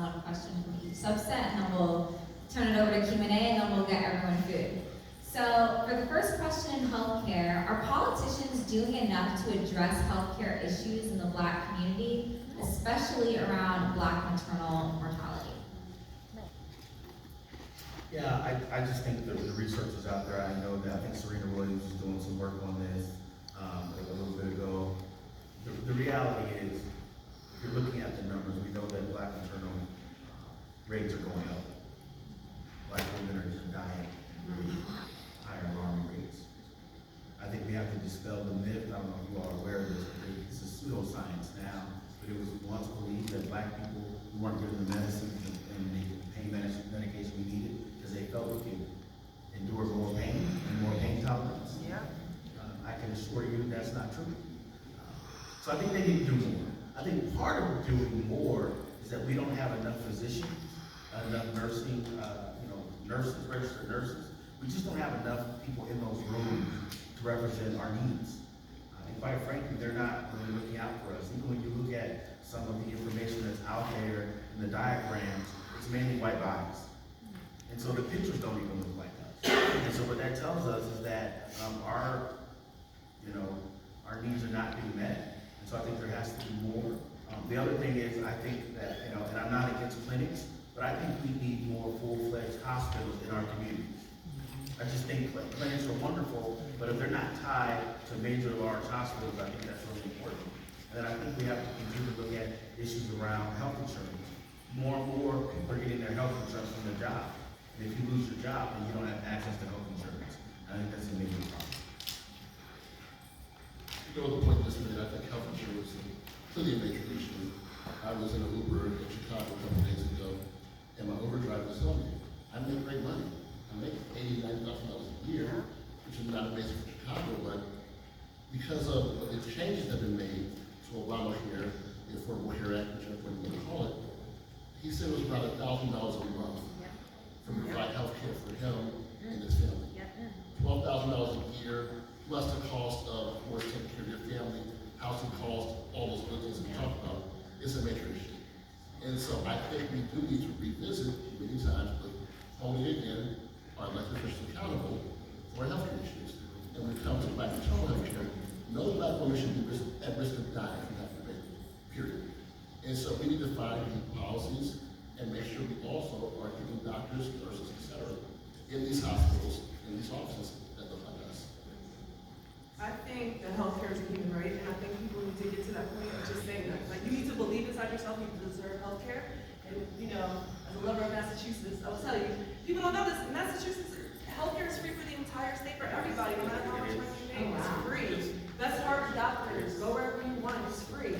one question from each subset, and then we'll turn it over to Q&A, and then we'll get everyone food. So for the first question in healthcare, are politicians doing enough to address healthcare issues in the Black community, especially around Black maternal mortality? Yeah, I just think the research is out there. I know that, I think Serena Williams is doing some work on this a little bit ago. The reality is, if you're looking at the numbers, we know that Black maternal rates are going up. Black women are just dying at higher alarming rates. I think we have to dispel the myth. I don't know if you all are aware of this, but this is pseudoscience now. But it was once believed that Black people weren't given the medicines and the pain medication we needed because they felt we could endure more pain and more pain tolerance. Yeah. I can assure you that's not true. So I think they need to do more. I think part of doing more is that we don't have enough physicians, enough nursing, nurses, registered nurses. We just don't have enough people in those rooms to represent our needs. And quite frankly, they're not really looking out for us. Even when you look at some of the information that's out there in the diagrams, it's mainly white bodies. And so the pictures don't even look like us. And so what that tells us is that our needs are not being met. And so I think there has to be more. The other thing is, I think that, and I'm not against clinics, but I think we need more full-fledged hospitals in our communities. I just think clinics are wonderful, but if they're not tied to major large hospitals, I think that's really important. And then I think we have to continue to look at issues around health insurance. More and more people are getting their health insurance from their job. And if you lose your job, then you don't have access to health insurance. I think that's a major problem. To go to the point this minute, I think health insurance is clearly a major issue. I was in an Uber in Chicago a couple days ago, and my Uber driver was telling me, I make great money. I make $80,000, $90,000 a year, which is not amazing for Chicago, but because of the changes that have been made to Obamacare, the Affordable Care Act, whichever way you want to call it, he said it was about $1,000 a month to provide health care for him and his family. $12,000 a year, plus the cost of course, taking care of your family, housing costs, all those other things we talked about, is a major issue. And so I think we do need to revisit many times, but only again, our elected officials accountable for health care issues. And when it comes to Black maternal health care, no Black woman should be at risk of dying from having a baby, period. And so we need to find new policies and make sure we also are giving doctors, nurses, etc., in these hospitals, in these offices that look like us. I think that healthcare is a human right, and I think people need to get to that point of just saying that. Like, you need to believe inside yourself you deserve healthcare. And, as a lover of Massachusetts, I will tell you, people don't know this, in Massachusetts, healthcare is free for the entire state for everybody, no matter how much money you make. It's free. Best heart doctors, go wherever you want, it's free.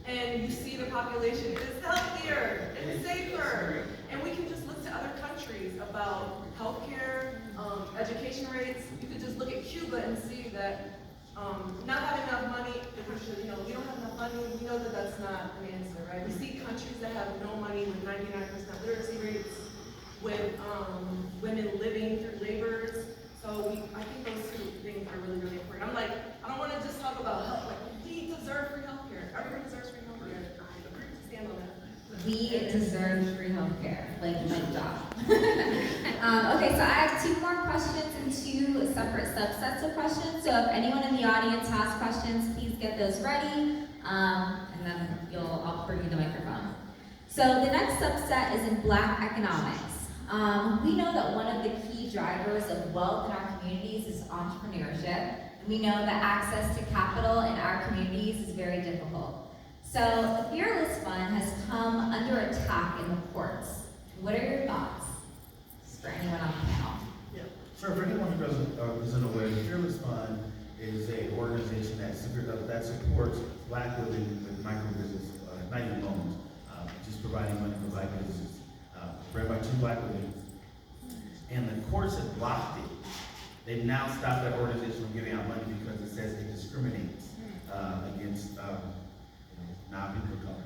And you see the population is healthier and safer. And we can just look to other countries about healthcare, education rates. You could just look at Cuba and see that not having enough money, we don't have enough money, we know that that's not an answer, right? We see countries that have no money with 99% literacy rates, with women living through labors. So I think those two things are really, really important. I don't want to just talk about health, we deserve free healthcare. Everyone deserves free healthcare. Stand on that. We deserve free healthcare, like my job. Okay, so I have two more questions and two separate subsets of questions. So if anyone in the audience has questions, please get those ready, and then I'll bring you the microphone. So the next subset is in Black economics. We know that one of the key drivers of wealth in our communities is entrepreneurship. We know that access to capital in our communities is very difficult. So the Fearless Fund has come under attack in the courts. What are your thoughts? For anyone on the panel. Yeah. Sure, for anyone who isn't aware, the Fearless Fund is an organization that supports Black women with micro-business, not even loans, just providing money for Black businesses, run by 2 Black women. And the courts have blocked it. They've now stopped that organization from giving out money because it says it discriminates against non-people of color.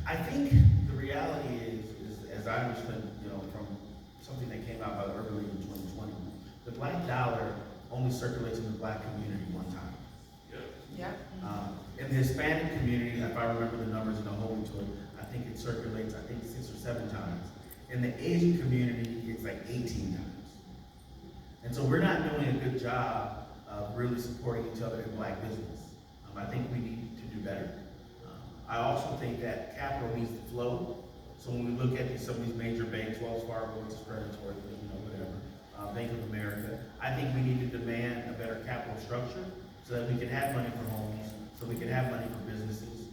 I think the reality is as I understand, from something that came out by the Urban League in 2020, the Black dollar only circulates in the Black community one time. Yeah. In the Hispanic community, if I remember the numbers and don't hold me to it, I think it circulates, 6 or 7 times. In the Asian community, it's like 18 times. And so we're not doing a good job of really supporting each other in black business. I think we need to do better. I also think that capital needs to flow. So when we look at some of these major banks, Wells Fargo, it's discriminatory, whatever, Bank of America, I think we need to demand a better capital structure so that we can have money for homes, so we can have money for businesses.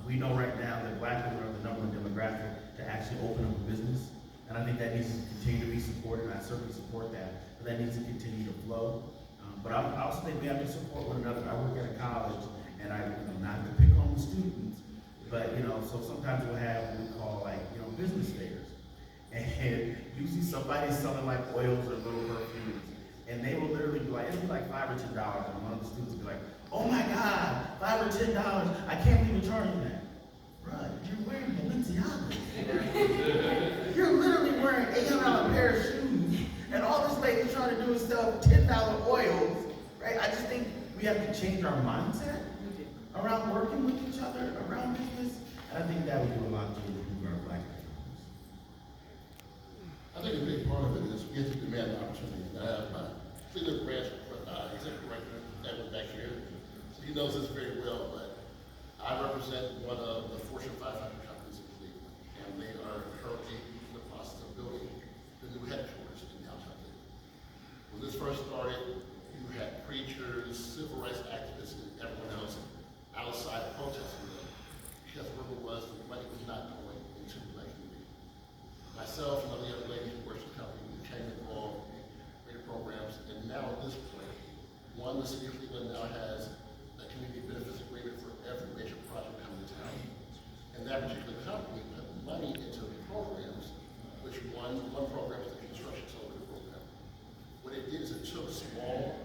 We know right now that black people are the number one demographic to actually open up a business. And I think that needs to continue to be supported, and I certainly support that, but that needs to continue to flow. But I also think we have to support one another. I work at a college, and not to pick on the students, but so sometimes we'll have what we call business fairs. And you see somebody selling like oils or little perfumes, and they will literally be like, it'll be like $5 or $10, and one of the students will be like, oh my God, $5 or $10, I can't believe you're charging that. Bruh, you're wearing Balenciaga. You're literally wearing $800 pair of shoes, and all this lady's trying to do is sell $10 oils, right? I just think we have to change our mindset around working with each other, around business, and I think that would do a lot to improve our black economies. I think a big part of it is we have to demand opportunity. And I have my senior branch executive director that was back here, so he knows this very well, but I represent one of the Fortune 500 companies in Cleveland, and they are currently in the process of building the new headquarters in downtown Cleveland. When this first started, you had preachers, civil rights activists, and everyone else outside protesting them because the rumor was the money was not going into the black community. Myself and the other lady who works for the company became involved in programs, and now at this point, the city of Cleveland now has a community benefits agreement for every major project coming to town. And that particular company put money into programs, which one program is the construction accelerator program. What it did is it took small,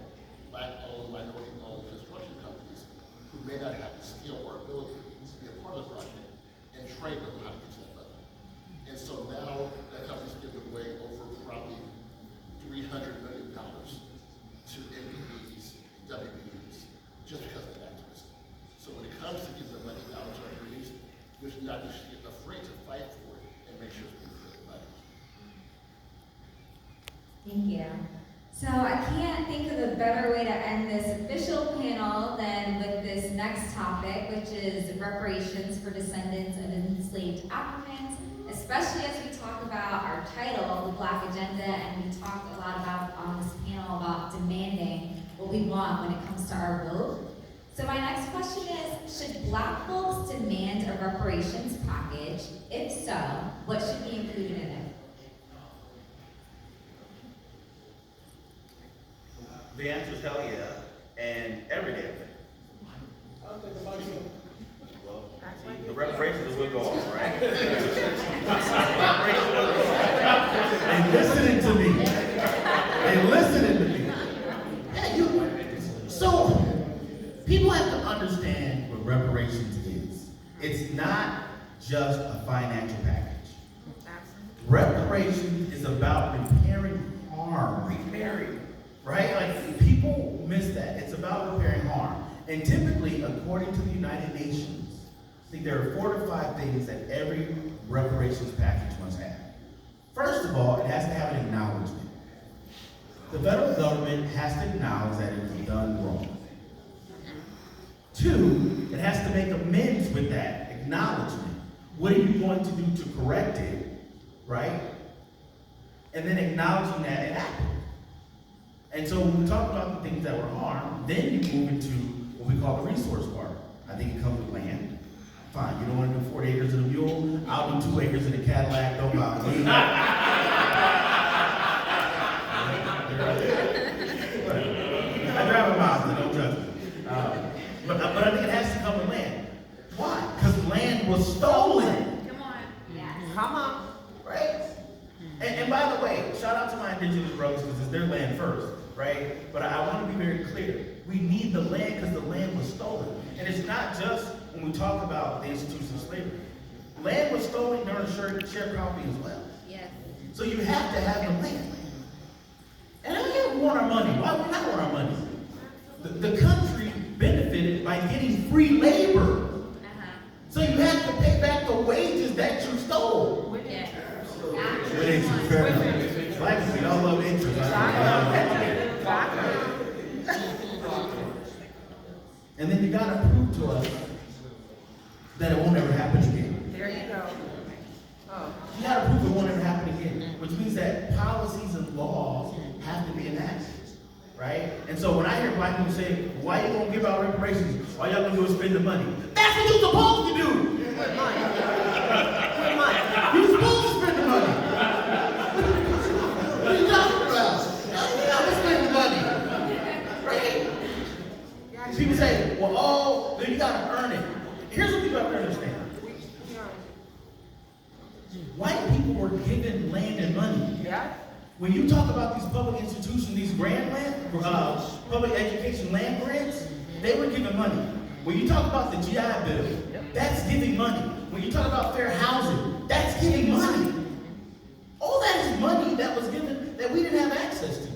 black-owned, minority-owned construction companies who may not have the skill or ability to be a part of the project and train them how to get to that level. And so now that company's giving away over probably $300 million to MPBs, WBs, just because of that activism. So when it comes to giving the money out to our communities, we should not just get afraid to fight for it and make sure it's being put in money. Thank you. So I can't think of a better way to end this official panel than with this next topic, which is reparations for descendants of enslaved Africans, especially as we talk about our title, the Black Agenda, and we talked a lot about on this panel about demanding what we want when it comes to our vote. So my next question is, should Black folks demand a reparations package? If so, what should be included in it? The answer is hell yeah, and every damn thing. Well, see, the reparations will go on, right? They listening to me. They listening to me. Yeah, so people have to understand what reparations is. It's not just a financial package. Reparations is about repairing harm. Right? Like, people miss that. It's about repairing harm. And typically, according to the United Nations, I think there are 4 to 5 things that every reparations package must have. First of all, it has to have an acknowledgement. The federal government has to acknowledge that it was done wrong. 2, it has to make amends with that acknowledgement. What are you going to do to correct it, right? And then acknowledging that it happened. And so when we talk about the things that were harmed, then you move into what we call the resource part. I think it comes with land. Fine, you don't want to do 40 acres of a mule, I'll do 2 acres of the Cadillac, don't bother me. I drive a Mazda, don't judge me. But I think it has to come with land. Why? Because land was stolen. Come on. Yes. Come on. Right? And by the way, shout out to my indigenous brothers because it's their land first, right? But I want to be very clear. We need the land because the land was stolen. And it's not just when we talk about the institution of slavery. Land was stolen during sharecropping as well. Yes. So you have to have the land. And I don't want our money. Why would we not want our money? The country benefited by getting free labor. So you have to pay back the wages that you stole. With interest, fair enough. Black people, y'all love interest. And then you gotta prove to us that it won't ever happen again. There you go. You gotta prove it won't ever happen again, which means that policies and laws have to be enacted, right? And so when I hear black people say, why you gonna give out reparations? All y'all gonna do is spend the money. That's what you're supposed to do! Good money. Good money. You're supposed to spend the money! What are you talking about? You gotta spend the money! Right? People say, well, oh, then you gotta earn it. Here's what people have to understand. White people were given land and money. Yeah. When you talk about these public institutions, these grant land, public education land grants, they were given money. When you talk about the GI Bill, that's giving money. When you talk about fair housing, that's giving money. All that is money that was given that we didn't have access to.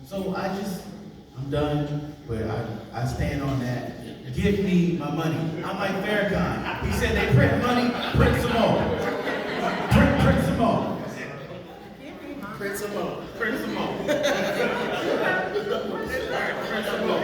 So I'm done, but I stand on that. Give me my money. I'm like Farrakhan. He said they print money, print some more. Print some more. Print some more. Print some more. Print some more.